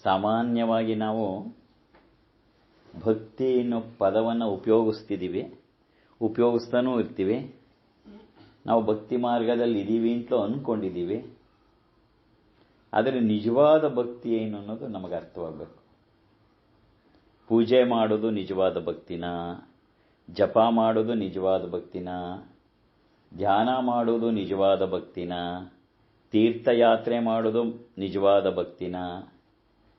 ಸಾಮಾನ್ಯವಾಗಿ ನಾವು ಭಕ್ತಿ ಅನ್ನೋ ಪದವನ್ನು ಉಪಯೋಗಿಸ್ತಾನೂ ಇರ್ತೀವಿ. ನಾವು ಭಕ್ತಿ ಮಾರ್ಗದಲ್ಲಿ ಇದ್ದೀವಿ ಅಂತಲೂ ಅಂದ್ಕೊಂಡಿದ್ದೀವಿ. ಆದರೆ ನಿಜವಾದ ಭಕ್ತಿ ಏನು ಅನ್ನೋದು ನಮಗೆ ಅರ್ಥವಾಗಬೇಕು. ಪೂಜೆ ಮಾಡೋದು ನಿಜವಾದ ಭಕ್ತಿನ, ಜಪ ಮಾಡೋದು ನಿಜವಾದ ಭಕ್ತಿನ, ಧ್ಯಾನ ಮಾಡೋದು ನಿಜವಾದ ಭಕ್ತಿನ, ತೀರ್ಥಯಾತ್ರೆ ಮಾಡೋದು ನಿಜವಾದ ಭಕ್ತಿನ,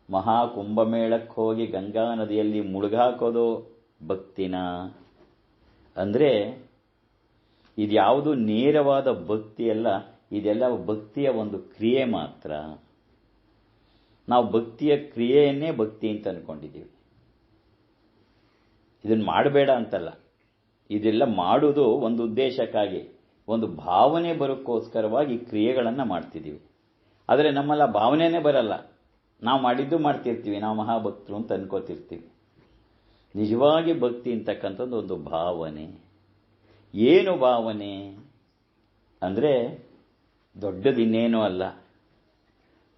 ಮಹಾಕುಂಭಮೇಳಕ್ಕೆ ಹೋಗಿ ಗಂಗಾ ನದಿಯಲ್ಲಿ ಮುಳುಗಾಕೋದು ಭಕ್ತಿನ. ಅಂದರೆ ಇದ್ಯಾವುದು ನೇರವಾದ ಭಕ್ತಿ ಅಲ್ಲ, ಇದೆಲ್ಲ ಭಕ್ತಿಯ ಒಂದು ಕ್ರಿಯೆ ಮಾತ್ರ. ನಾವು ಭಕ್ತಿಯ ಕ್ರಿಯೆಯನ್ನೇ ಭಕ್ತಿ ಅಂತ ಅಂದ್ಕೊಂಡಿದ್ದೀವಿ. ಇದನ್ನು ಮಾಡಬೇಡ ಅಂತಲ್ಲ, ಇದೆಲ್ಲ ಮಾಡುವುದು ಒಂದು ಉದ್ದೇಶಕ್ಕಾಗಿ, ಒಂದು ಭಾವನೆ ಬರೋಕ್ಕೋಸ್ಕರವಾಗಿ ಕ್ರಿಯೆಗಳನ್ನು ಮಾಡ್ತಿದ್ದೀವಿ. ಆದರೆ ನಮ್ಮಲ್ಲ ಭಾವನೆನೇ ಬರಲ್ಲ, ನಾವು ಮಾಡಿದ್ದು ಮಾಡ್ತಿರ್ತೀವಿ, ನಾವು ಮಹಾಭಕ್ತರು ಅಂತ ಅನ್ಕೋತಿರ್ತೀವಿ. ನಿಜವಾಗಿ ಭಕ್ತಿ ಅಂತಕ್ಕಂಥದ್ದು ಒಂದು ಭಾವನೆ. ಏನು ಭಾವನೆ ಅಂದರೆ ದೊಡ್ಡದಿನ್ನೇನೂ ಅಲ್ಲ.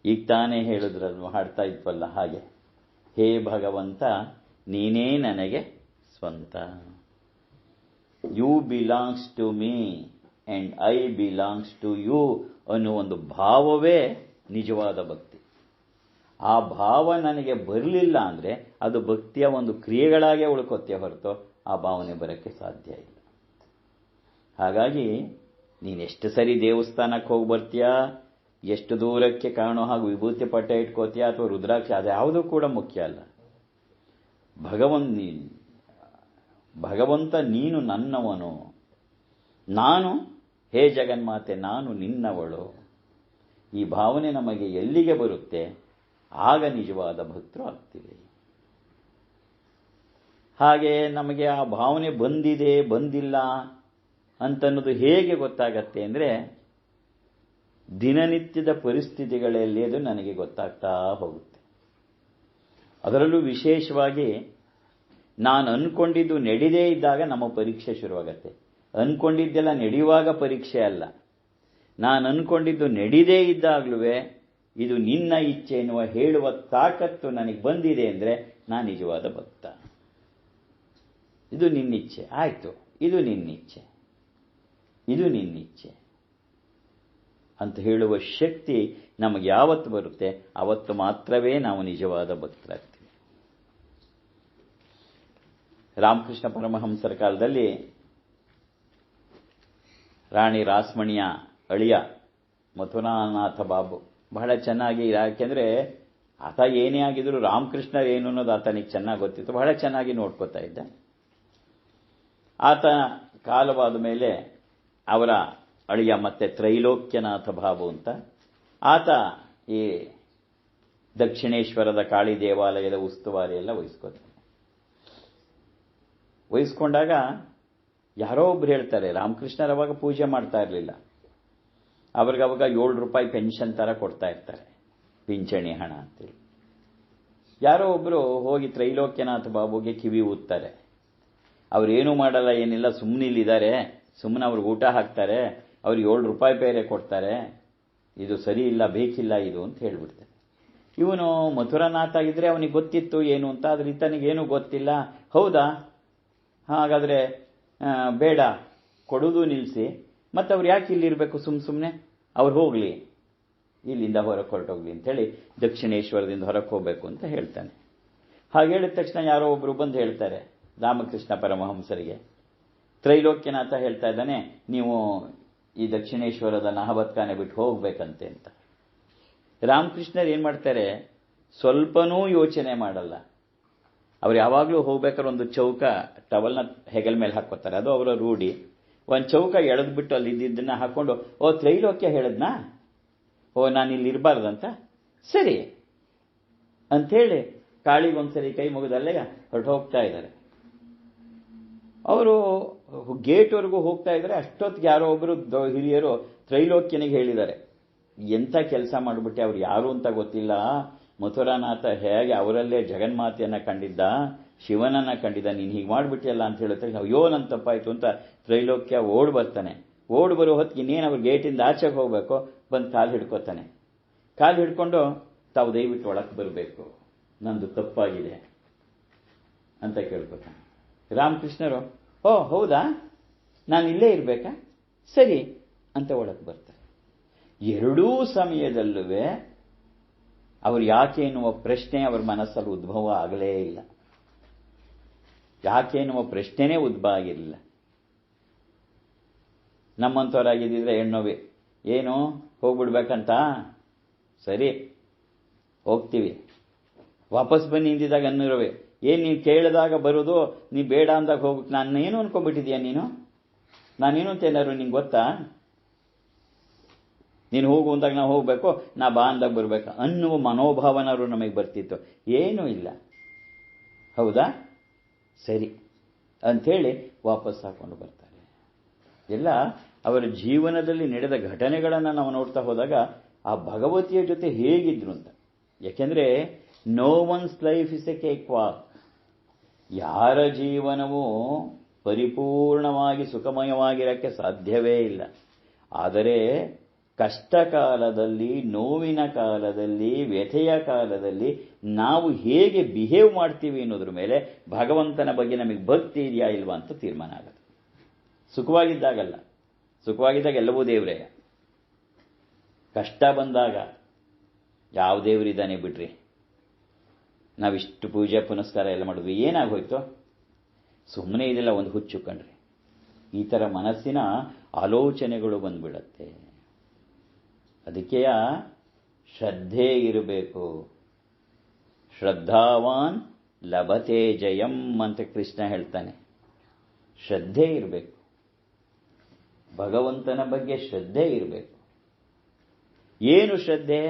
ಈಗ ತಾನೇ ಹೇಳಿದ್ರಲ್ವ, ಹಾಡ್ತಾ ಇದ್ವಲ್ಲ ಹಾಗೆ, ಹೇ ಭಗವಂತ ನೀನೇ ನನಗೆ ಸ್ವಂತ, you belongs to me and I belongs to you ಅನ್ನೋ ಒಂದು ಭಾವವೇ ನಿಜವಾದ ಭಕ್ತಿ. ಆ ಭಾವ ನನಗೆ ಬರಲಿಲ್ಲ ಅಂದರೆ ಅದು ಭಕ್ತಿಯ ಒಂದು ಕ್ರಿಯೆಗಳಾಗೇ ಉಳ್ಕೋತ್ತೆ ಹೊರತು ಆ ಭಾವನೆ ಬರೋಕ್ಕೆ ಸಾಧ್ಯ ಇಲ್ಲ. ಹಾಗಾಗಿ ನೀನೆಷ್ಟು ಸರಿ ದೇವಸ್ಥಾನಕ್ಕೆ ಹೋಗಿ ಬರ್ತೀಯಾ, ಎಷ್ಟು ದೂರಕ್ಕೆ ಕಾಣೋ ಹಾಗೆ ವಿಭೂತಿ ಪಟ್ಟ ಇಟ್ಕೋತೀಯಾ ಅಥವಾ ರುದ್ರಾಕ್ಷಿ, ಅದ್ಯಾವುದೂ ಕೂಡ ಮುಖ್ಯ ಅಲ್ಲ. ಭಗವಂತ ನೀನು ನನ್ನವನು, ನಾನು ಹೇ ಜಗನ್ಮಾತೆ ನಾನು ನಿನ್ನವಳು. ಈ ಭಾವನೆ ನಮಗೆ ಎಲ್ಲಿಗೆ ಬರುತ್ತೆ ಆಗ ನಿಜವಾದ ಭಕ್ತರು ಆಗ್ತೀವಿ. ಹಾಗೆ ನಮಗೆ ಆ ಭಾವನೆ ಬಂದಿದೆ ಬಂದಿಲ್ಲ ಅಂತನ್ನೋದು ಹೇಗೆ ಗೊತ್ತಾಗತ್ತೆ ಅಂದರೆ ದಿನನಿತ್ಯದ ಪರಿಸ್ಥಿತಿಗಳಲ್ಲಿ ಅದು ನನಗೆ ಗೊತ್ತಾಗ್ತಾ ಹೋಗುತ್ತೆ. ಅದರಲ್ಲೂ ವಿಶೇಷವಾಗಿ ನಾನು ಅಂದ್ಕೊಂಡಿದ್ದು ನಡೆದೇ ಇದ್ದಾಗ ನಮ್ಮ ಪರೀಕ್ಷೆ ಶುರುವಾಗತ್ತೆ. ಅಂದ್ಕೊಂಡಿದ್ದೆಲ್ಲ ನಡೆಯುವಾಗ ಪರೀಕ್ಷೆ ಅಲ್ಲ, ನಾನು ಅಂದ್ಕೊಂಡಿದ್ದು ನಡೀದೇ ಇದ್ದಾಗಲೂ ಇದು ನಿನ್ನ ಇಚ್ಛೆ ಎನ್ನುವ ಹೇಳುವ ತಾಕತ್ತು ನನಗೆ ಬಂದಿದೆ ಅಂದರೆ ನಾನು ನಿಜವಾದ ಭಕ್ತ. ಇದು ನಿನ್ನಿಚ್ಛೆ, ಆಯಿತು, ಇದು ನಿನ್ನಿಚ್ಛೆ, ಇದು ನಿನ್ನಿಚ್ಛೆ ಅಂತ ಹೇಳುವ ಶಕ್ತಿ ನಮಗೆ ಯಾವತ್ತು ಬರುತ್ತೆ ಆವತ್ತು ಮಾತ್ರವೇ ನಾವು ನಿಜವಾದ ಭಕ್ತರಾಗ್ತೀವಿ. ರಾಮಕೃಷ್ಣ ಪರಮಹಂಸರ ಕಾಲದಲ್ಲಿ ರಾಣಿ ರಾಸ್ಮಣಿಯ ಅಳಿಯ ಮಥುರಾನಾಥ ಬಾಬು ಬಹಳ ಚೆನ್ನಾಗಿ, ಯಾಕೆಂದರೆ ಆತ ಏನೇ ಆಗಿದ್ರು ರಾಮಕೃಷ್ಣ ಏನು ಅನ್ನೋದು ಆತನಿಗೆ ಚೆನ್ನಾಗಿ ಗೊತ್ತಿತ್ತು, ಬಹಳ ಚೆನ್ನಾಗಿ ನೋಡ್ಕೋತಾ ಇದ್ದ. ಆತ ಕಾಲವಾದ ಮೇಲೆ ಅವರ ಅಳಿಯ ಮತ್ತೆ ತ್ರೈಲೋಕ್ಯನಾಥ ಬಾಬು ಅಂತ ಆತ ಈ ದಕ್ಷಿಣೇಶ್ವರದ ಕಾಳಿ ದೇವಾಲಯದ ಉಸ್ತುವಾರಿ ಎಲ್ಲ ವಹಿಸ್ಕೊಂಡಾಗ ಯಾರೋ ಒಬ್ರು ಹೇಳ್ತಾರೆ, ರಾಮಕೃಷ್ಣರವಾಗ ಪೂಜೆ ಮಾಡ್ತಾ ಇರಲಿಲ್ಲ, ಅವ್ರಿಗವಾಗ ₹7 ಪೆನ್ಷನ್ ಥರ ಕೊಡ್ತಾ ಇರ್ತಾರೆ, ಪಿಂಚಣಿ ಹಣ ಅಂತೇಳಿ. ಯಾರೋ ಒಬ್ಬರು ಹೋಗಿ ತ್ರೈಲೋಕ್ಯನಾಥ ಬಾಬುಗೆ ಕಿವಿ ಊದ್ತಾರೆ. ಅವ್ರೇನೂ ಮಾಡಲ್ಲ, ಏನಿಲ್ಲ, ಸುಮ್ಮನಿಲ್ಲಿದ್ದಾರೆ, ಸುಮ್ಮನೆ ಅವ್ರಿಗೆ ಊಟ ಹಾಕ್ತಾರೆ, ಅವ್ರಿಗೆ ₹7 ಬೇರೆ ಕೊಡ್ತಾರೆ, ಇದು ಸರಿ ಇಲ್ಲ, ಬೇಕಿಲ್ಲ ಇದು ಅಂತ ಹೇಳಿಬಿಡ್ತಾರೆ. ಇವನು ಮಥುರಾನಾಥ ಆಗಿದ್ರೆ ಅವನಿಗೆ ಗೊತ್ತಿತ್ತು ಏನು ಅಂತ, ಆದ್ರೆ ಈತನಿಗೇನು ಗೊತ್ತಿಲ್ಲ. ಹೌದಾ, ಹಾಗಾದರೆ ಬೇಡ, ಕೊಡೋದು ನಿಲ್ಲಿಸಿ, ಮತ್ತು ಅವ್ರು ಯಾಕೆ ಇಲ್ಲಿರಬೇಕು, ಸುಮ್ಮನೆ ಅವ್ರು ಹೋಗಲಿ, ಇಲ್ಲಿಂದ ಹೊರಗೆ ಹೊರಟೋಗ್ಲಿ ಅಂತೇಳಿ ದಕ್ಷಿಣೇಶ್ವರದಿಂದ ಹೊರಗೆ ಹೋಗಬೇಕು ಅಂತ ಹೇಳ್ತಾನೆ. ಹಾಗೆ ಹೇಳಿದ ತಕ್ಷಣ ಯಾರೋ ಒಬ್ಬರು ಬಂದು ಹೇಳ್ತಾರೆ ರಾಮಕೃಷ್ಣ ಪರಮಹಂಸರಿಗೆ, ತ್ರೈಲೋಕ್ಯನಾಥ ಹೇಳ್ತಾ ಇದ್ದಾನೆ, ನೀವು ಈ ದಕ್ಷಿಣೇಶ್ವರದ ನಹಬತ್ಕಾನೆ ಬಿಟ್ಟು ಹೋಗ್ಬೇಕಂತೆ ಅಂತ. ರಾಮಕೃಷ್ಣರು ಏನು ಮಾಡ್ತಾರೆ, ಸ್ವಲ್ಪನೂ ಯೋಚನೆ ಮಾಡಲ್ಲ. ಅವ್ರು ಯಾವಾಗಲೂ ಹೋಗ್ಬೇಕಾದ್ರೆ ಒಂದು ಚೌಕ ಟವಲ್ನ ಹೆಗಲ ಮೇಲೆ ಹಾಕೋತಾರೆ, ಅದು ಅವರ ರೂಢಿ. ಒಂದು ಚೌಕ ಎಳೆದ್ಬಿಟ್ಟು ಅಲ್ಲಿ ಇದ್ದಿದ್ದನ್ನ ಹಾಕೊಂಡು, ಓ ತ್ರೈಲೋಕ್ಯ ಹೇಳದ್ನಾ, ಓ ನಾನು ಇಲ್ಲಿ ಇರಬಾರ್ದಂತ, ಸರಿ ಅಂಥೇಳಿ ಕಾಳಿಗೊಂದ್ಸರಿ ಕೈ ಮುಗಿದಲ್ಲೇ ಹೊರಟು ಹೋಗ್ತಾ ಇದ್ದಾರೆ. ಅವರು ಗೇಟ್ವರೆಗೂ ಹೋಗ್ತಾ ಇದ್ದಾರೆ. ಅಷ್ಟೊತ್ತಿಗೆ ಯಾರೋ ಒಬ್ಬರು ಹಿರಿಯರು ತ್ರೈಲೋಕ್ಯನಿಗೆ ಹೇಳಿದ್ದಾರೆ, ಎಂಥ ಕೆಲಸ ಮಾಡಿಬಿಟ್ಟೆ, ಅವ್ರು ಯಾರು ಅಂತ ಗೊತ್ತಿಲ್ಲ, ಮಥುರಾನಾಥ ಹೇಗೆ ಅವರಲ್ಲೇ ಜಗನ್ಮಾತೆಯನ್ನು ಕಂಡಿದ್ದ, ಶಿವನನ್ನು ಕಂಡಿದ್ದ, ನೀನು ಹೀಗೆ ಮಾಡಿಬಿಟ್ಟಿಯಲ್ಲ ಅಂತ ಹೇಳುತ್ತೆ. ಅಯ್ಯೋ ನನ್ನ ತಪ್ಪಾಯಿತು ಅಂತ ತ್ರೈಲೋಕ್ಯ ಓಡ್ ಬರ್ತಾನೆ. ಓಡ್ ಬರೋ ಹೊತ್ತಿಗೆ ಇನ್ನೇನು ಅವ್ರು ಗೇಟಿಂದ ಆಚೆಗೆ ಹೋಗಬೇಕು, ಬಂದು ಕಾಲು ಹಿಡ್ಕೋತಾನೆ. ಕಾಲು ಹಿಡ್ಕೊಂಡು ತಾವು ದಯವಿಟ್ಟು ಒಳಕ್ಕೆ ಬರಬೇಕು, ನಂದು ತಪ್ಪಾಗಿದೆ ಅಂತ ಕೇಳ್ಕೊತಾನೆ. ರಾಮಕೃಷ್ಣರು, ಓ ಹೌದಾ, ನಾನು ಇಲ್ಲೇ ಇರಬೇಕಾ, ಸರಿ ಅಂತ ಒಳಗೆ ಬರ್ತಾರೆ. ಎರಡೂ ಸಮಯದಲ್ಲೂ ಅವರು ಯಾಕೆ ಎನ್ನುವ ಪ್ರಶ್ನೆ ಅವರ ಮನಸ್ಸಲ್ಲಿ ಉದ್ಭವ ಆಗಲೇ ಇಲ್ಲ. ಯಾಕೆ ಎನ್ನುವ ಪ್ರಶ್ನೆನೇ ಉದ್ಭವ ಆಗಿರಲಿಲ್ಲ. ನಮ್ಮಂಥವರಾಗಿದ್ದಿದ್ರೆ ಹೆಣ್ಣೋವಿ, ಏನು ಹೋಗ್ಬಿಡ್ಬೇಕಂತ, ಸರಿ ಹೋಗ್ತೀವಿ, ವಾಪಸ್ ಬನ್ನಿ ಇಂದಿದಾಗ ಅನ್ನಿರುವೆ, ಏನು ನೀವು ಕೇಳಿದಾಗ ಬರೋದು, ನೀವು ಬೇಡ ಅಂದಾಗ ಹೋಗ್ಬೇಕು, ನಾನೇನು ಅನ್ಕೊಂಡ್ಬಿಟ್ಟಿದ್ಯಾ ನೀನು, ನಾನೇನು ಅಂತ ಏನಾರು ನಿಂಗೆ ಗೊತ್ತಾ, ನೀನು ಹೋಗು ಅಂದಾಗ ನಾವು ಹೋಗ್ಬೇಕು, ನಾ ಬಾ ಅಂದಾಗ ಬರಬೇಕು ಅನ್ನುವ ಮನೋಭಾವನವರು ನಮಗೆ ಬರ್ತಿತ್ತು. ಏನೂ ಇಲ್ಲ, ಹೌದಾ ಸರಿ ಅಂಥೇಳಿ ವಾಪಸ್ ಹಾಕೊಂಡು ಬರ್ತಾರೆ. ಎಲ್ಲ ಅವರ ಜೀವನದಲ್ಲಿ ನಡೆದ ಘಟನೆಗಳನ್ನು ನಾವು ನೋಡ್ತಾ ಹೋದಾಗ ಆ ಭಗವತಿಯ ಜೊತೆ ಹೇಗಿದ್ರು ಅಂತ. ಯಾಕೆಂದರೆ no one's life is a cake walk. ಯಾರ ಜೀವನವೂ ಪರಿಪೂರ್ಣವಾಗಿ ಸುಖಮಯವಾಗಿರಕ್ಕೆ ಸಾಧ್ಯವೇ ಇಲ್ಲ. ಆದರೆ ಕಷ್ಟ ಕಾಲದಲ್ಲಿ, ನೋವಿನ ಕಾಲದಲ್ಲಿ, ವ್ಯಥೆಯ ಕಾಲದಲ್ಲಿ ನಾವು ಹೇಗೆ ಬಿಹೇವ್ ಮಾಡ್ತೀವಿ ಅನ್ನೋದ್ರ ಮೇಲೆ ಭಗವಂತನ ಬಗ್ಗೆ ನಮಗೆ ಭಕ್ತಿ ಇದೆಯಾ ಇಲ್ವಾ ಅಂತ ತೀರ್ಮಾನ ಆಗುತ್ತೆ. ಸುಖವಾಗಿದ್ದಾಗಲ್ಲ, ಸುಖವಾಗಿದ್ದಾಗ ಎಲ್ಲವೂ ದೇವರೇ. ಕಷ್ಟ ಬಂದಾಗ ಯಾವ ದೇವರಿದ್ದಾನೆ ಬಿಡ್ರಿ, ನಾವಿಷ್ಟು ಪೂಜೆ ಪುನಸ್ಕಾರ ಎಲ್ಲ ಮಾಡಿದ್ವಿ, ಏನಾಗೋಯ್ತು, ಸುಮ್ಮನೆ ಇದೆಲ್ಲ ಒಂದು ಹುಚ್ಚು ಕಣ್ರಿ. ಈ ಥರ ಮನಸ್ಸಿನ ಆಲೋಚನೆಗಳು ಬಂದ್ಬಿಡತ್ತೆ. ಅದಕ್ಕೆಯ ಶ್ರದ್ಧೆ ಇರಬೇಕು. ಶ್ರದ್ಧಾವಾನ್ ಲಭತೆ ಜಯಂ ಅಂತ ಕೃಷ್ಣ ಹೇಳ್ತಾನೆ. ಶ್ರದ್ಧೆ ಇರಬೇಕು, ಭಗವಂತನ ಬಗ್ಗೆ ಶ್ರದ್ಧೆ ಇರಬೇಕು. ಏನು ಶ್ರದ್ಧೆ?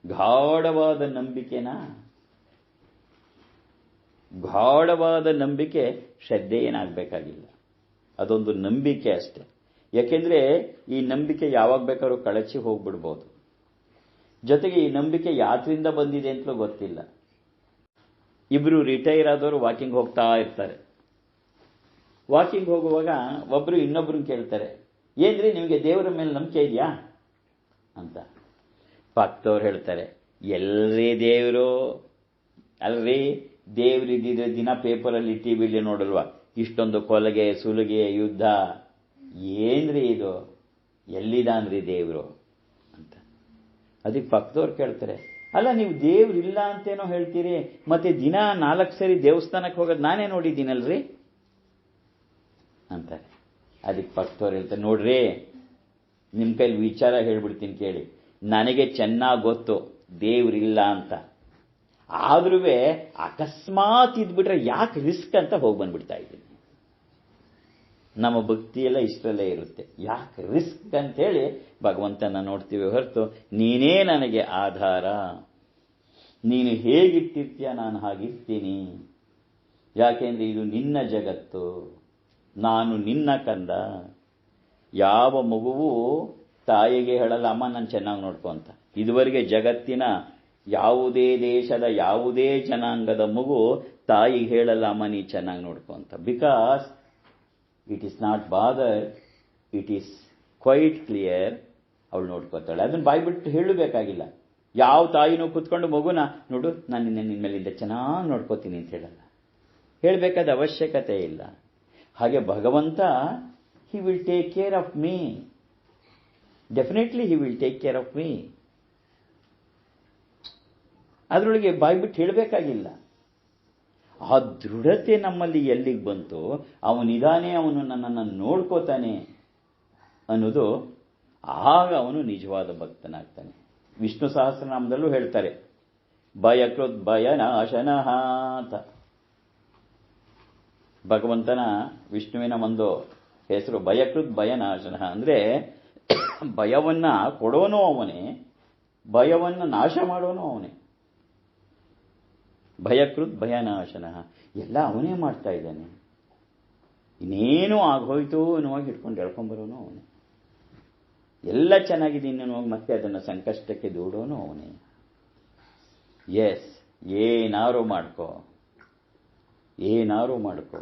ಗಾಢವಾದ ನಂಬಿಕೆನಾ? ಗಾಢವಾದ ನಂಬಿಕೆ ಶ್ರದ್ಧೆ ಏನಾಗಬೇಕಾಗಿಲ್ಲ, ಅದೊಂದು ನಂಬಿಕೆ ಅಷ್ಟೆ. ಯಾಕೆಂದ್ರೆ ಈ ನಂಬಿಕೆ ಯಾವಾಗ ಬೇಕಾದ್ರೂ ಕಳಚಿ ಹೋಗ್ಬಿಡ್ಬೋದು. ಜೊತೆಗೆ ಈ ನಂಬಿಕೆ ಯಾತ್ರಿಂದ ಬಂದಿದೆ ಅಂತಲೂ ಗೊತ್ತಿಲ್ಲ. ಇಬ್ರು ರಿಟೈರ್ ಆದವರು ವಾಕಿಂಗ್ ಹೋಗ್ತಾ ಇರ್ತಾರೆ. ವಾಕಿಂಗ್ ಹೋಗುವಾಗ ಒಬ್ರು ಇನ್ನೊಬ್ರನ್ನ ಕೇಳ್ತಾರೆ, ಏನ್ರಿ ನಿಮಗೆ ದೇವರ ಮೇಲೆ ನಂಬಿಕೆ ಇದೆಯಾ ಅಂತ. ಪಕ್ಕದವ್ರು ಹೇಳ್ತಾರೆ, ಎಲ್ರಿ ದೇವರು, ಅಲ್ರಿ ದೇವರಿದ್ದಿದ್ರೆ ದಿನ ಪೇಪರಲ್ಲಿ ಟಿವಿಲಿ ನೋಡಲ್ವಾ, ಇಷ್ಟೊಂದು ಕೊಲೆಗೆ ಸುಲಿಗೆ ಯುದ್ಧ, ಏನ್ರಿ ಇದು, ಎಲ್ಲಿದಾನ್ರಿ ದೇವರು ಅಂತ. ಅದಕ್ಕೆ ಪಕ್ಕದವ್ರು ಕೇಳ್ತಾರೆ, ಅಲ್ಲ ನೀವು ದೇವ್ರಿಲ್ಲ ಅಂತೇನೋ ಹೇಳ್ತೀರಿ, ಮತ್ತೆ ದಿನ 4 ಸರಿ ದೇವಸ್ಥಾನಕ್ಕೆ ಹೋಗೋದು ನಾನೇ ನೋಡಿದ್ದೀನಲ್ರಿ ಅಂತಾರೆ. ಅದಕ್ಕೆ ಪಕ್ಕದವ್ರು ಹೇಳ್ತಾರೆ, ನೋಡ್ರಿ ನಿಮ್ಮ ಕೈಲಿ ವಿಚಾರ ಹೇಳ್ಬಿಡ್ತೀನಿ ಕೇಳಿ, ನನಗೆ ಚೆನ್ನಾಗಿ ಗೊತ್ತು ದೇವ್ರಿಲ್ಲ ಅಂತ, ಆದ್ರೂ ಅಕಸ್ಮಾತ್ ಇದ್ಬಿಟ್ರೆ ಯಾಕೆ ರಿಸ್ಕ್ ಅಂತ ಹೋಗಿ ಬಂದ್ಬಿಡ್ತಾ ಇದ್ದೀನಿ. ನಮ್ಮ ಭಕ್ತಿಯೆಲ್ಲ ಇಷ್ಟರಲ್ಲೇ ಇರುತ್ತೆ. ಯಾಕೆ ರಿಸ್ಕ್ ಅಂತೇಳಿ ಭಗವಂತನ ನೋಡ್ತೀವಿ ಹೊರತು ನೀನೇ ನನಗೆ ಆಧಾರ, ನೀನು ಹೇಗಿಟ್ಟಿರ್ತೀಯ ನಾನು ಹಾಗಿರ್ತೀನಿ. ಯಾಕೆಂದ್ರೆ ಇದು ನಿನ್ನ ಜಗತ್ತು, ನಾನು ನಿನ್ನ ಕಂದ. ಯಾವ ಮಗುವು ತಾಯಿಗೆ ಹೇಳಲ್ಲ, ಅಮ್ಮ ನಾನು ಚೆನ್ನಾಗಿ ನೋಡ್ಕೊ ಅಂತ. ಇದುವರೆಗೆ ಜಗತ್ತಿನ ಯಾವುದೇ ದೇಶದ ಯಾವುದೇ ಜನಾಂಗದ ಮಗು ತಾಯಿಗೆ ಹೇಳಲ್ಲ, ಅಮ್ಮ ನೀ ಚೆನ್ನಾಗಿ ನೋಡ್ಕೊ ಅಂತ. Because it is not bother, it is quite clear, ಅವಳು ನೋಡ್ಕೋತಾಳೆ. ಅದನ್ನು ಬಾಯ್ಬಿಟ್ಟು ಹೇಳಬೇಕಾಗಿಲ್ಲ. ಯಾವ ತಾಯಿನೂ ಕೂತ್ಕೊಂಡು ಮಗುನ ನೋಡು ನಾನು ನಿನ್ನ ಮೇಲಿಂದ ಚೆನ್ನಾಗಿ ನೋಡ್ಕೋತೀನಿ ಅಂತ ಹೇಳಲ್ಲ, ಹೇಳಬೇಕಾದ ಅವಶ್ಯಕತೆ ಇಲ್ಲ. ಹಾಗೆ ಭಗವಂತ he will take care of me, definitely he will take care of me. ಅದರೊಳಗೆ ಬಾಯ್ಬಿಟ್ಟು ಹೇಳಬೇಕಾಗಿಲ್ಲ. ಆ ದೃಢತೆ ನಮ್ಮಲ್ಲಿ ಎಲ್ಲಿಗೆ ಬಂತು, ಅವನಿದಾನೆ, ಅವನು ನನ್ನನ್ನು ನೋಡ್ಕೋತಾನೆ ಅನ್ನೋದು, ಆಗ ಅವನು ನಿಜವಾದ ಭಕ್ತನಾಗ್ತಾನೆ. ವಿಷ್ಣು ಸಹಸ್ರನಾಮದಲ್ಲೂ ಹೇಳ್ತಾರೆ, ಭಯಕೃತ್ ಭಯನಾಶನಃ ಅಂತ. ಭಗವಂತನ ವಿಷ್ಣುವಿನ ಒಂದು ಹೆಸರು ಭಯಕೃತ್ ಭಯನಾಶನಃ. ಅಂದರೆ ಭಯವನ್ನ ಕೊಡೋನು ಅವನೇ, ಭಯವನ್ನು ನಾಶ ಮಾಡೋನು ಅವನೇ. ಭಯಕೃತ್ ಭಯನಾಶನಃ, ಎಲ್ಲ ಅವನೇ ಮಾಡ್ತಾ ಇದ್ದಾನೆ. ಇನ್ನೇನು ಆಗೋಯ್ತು ಅನ್ನುವಾಗ ಹಿಡ್ಕೊಂಡು ಹೇಳ್ಕೊಂಬರೋನು ಅವನೇ. ಎಲ್ಲ ಚೆನ್ನಾಗಿದೆ ಅನ್ನುವಾಗ ಮತ್ತೆ ಅದನ್ನು ಸಂಕಷ್ಟಕ್ಕೆ ದೂಡೋನು ಅವನೇ. ಎಸ್, ಏನಾರು ಮಾಡ್ಕೋ, ಏನಾರು ಮಾಡ್ಕೋ,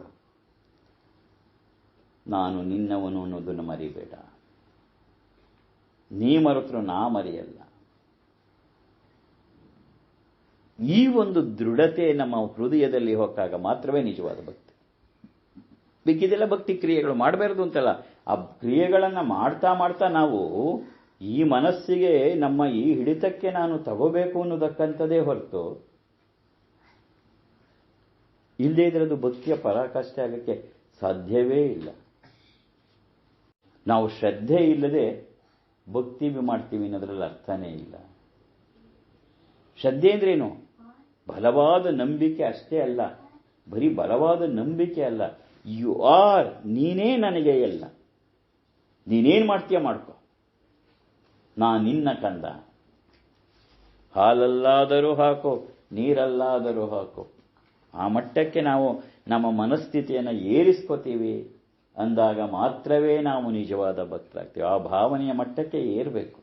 ನಾನು ನಿನ್ನವನು ಅನ್ನೋದನ್ನು ಮರಿಬೇಡ. ನೀ ಮರೆತರು ನಾ ಮರೆಯಲ್ಲ. ಈ ಒಂದು ದೃಢತೆ ನಮ್ಮ ಹೃದಯದಲ್ಲಿ ಹೊಕ್ಕಾಗ ಮಾತ್ರವೇ ನಿಜವಾದ ಭಕ್ತಿ. ಬೇಕಿದೆಲ್ಲ ಭಕ್ತಿ ಕ್ರಿಯೆಗಳು ಮಾಡಬಾರದು ಅಂತಲ್ಲ, ಆ ಕ್ರಿಯೆಗಳನ್ನು ಮಾಡ್ತಾ ಮಾಡ್ತಾ ನಾವು ಈ ಮನಸ್ಸಿಗೆ ನಮ್ಮ ಈ ಹಿಡಿತಕ್ಕೆ ನಾನು ತಗೋಬೇಕು ಅನ್ನೋದಕ್ಕಂಥದ್ದೇ ಹೊರತು ಇಲ್ಲದೇ ಇದ್ರದ್ದು ಭಕ್ತಿಯ ಪರಾಕಾಷ್ಠೆ ಆಗಕ್ಕೆ ಸಾಧ್ಯವೇ ಇಲ್ಲ. ನಾವು ಶ್ರದ್ಧೆ ಇಲ್ಲದೆ ಭಕ್ತಿ ಮಾಡ್ತೀವಿ ಅನ್ನೋದ್ರಲ್ಲಿ ಅರ್ಥನೇ ಇಲ್ಲ. ಶ್ರದ್ಧೆ ಅಂದ್ರೇನು? ಬಲವಾದ ನಂಬಿಕೆ ಅಷ್ಟೇ ಅಲ್ಲ, ಬರೀ ಬಲವಾದ ನಂಬಿಕೆ ಅಲ್ಲ, ಯು ಆರ್, ನೀನೇ ನನಗೆ ಎಲ್ಲ, ನೀನೇನ್ ಮಾಡ್ತೀಯ ಮಾಡ್ಕೊ, ನಿನ್ನ ಕಂದ, ಹಾಲಲ್ಲಾದರೂ ಹಾಕೋ, ನೀರಲ್ಲಾದರೂ ಹಾಕೋ. ಆ ಮಟ್ಟಕ್ಕೆ ನಾವು ನಮ್ಮ ಮನಸ್ಥಿತಿಯನ್ನು ಏರಿಸ್ಕೋತೀವಿ ಅಂದಾಗ ಮಾತ್ರವೇ ನಾವು ನಿಜವಾದ ಭಕ್ತರಾಗ್ತೀವಿ. ಆ ಭಾವನೆಯ ಮಟ್ಟಕ್ಕೆ ಏರಬೇಕು.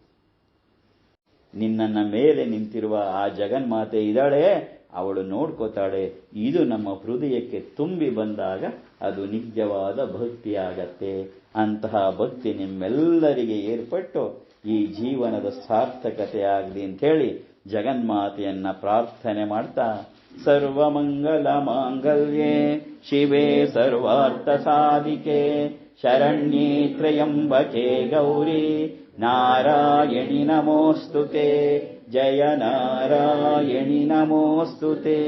ನಿನ್ನನ್ನ ಮೇಲೆ ನಿಂತಿರುವ ಆ ಜಗನ್ಮಾತೆ ಇದ್ದಾಳೆ, ಅವಳು ನೋಡ್ಕೋತಾಳೆ. ಇದು ನಮ್ಮ ಹೃದಯಕ್ಕೆ ತುಂಬಿ ಬಂದಾಗ ಅದು ನಿಜವಾದ ಭಕ್ತಿಯಾಗತ್ತೆ. ಅಂತಹ ಭಕ್ತಿ ನಿಮ್ಮೆಲ್ಲರಿಗೆ ಏರ್ಪಟ್ಟು ಈ ಜೀವನದ ಸಾರ್ಥಕತೆ ಆಗಲಿ ಅಂಥೇಳಿ ಜಗನ್ಮಾತೆಯನ್ನ ಪ್ರಾರ್ಥನೆ ಮಾಡ್ತಾ, ಸರ್ವಮಂಗಲ ಮಾಂಗಲ್ಯೆ ಶಿವೆ ಸರ್ವಾರ್ಥ ಸಾಧಿಕೆ ಶರಣ್ಯೇ ತ್ರ್ಯಂಬಕೆ ಗೌರಿ ನಾರಾಯಣಿ ನಮೋಸ್ತುತೆ. ಜಯ ನಾರಾಯಣಿ ನಮೋಸ್ತುತೆ.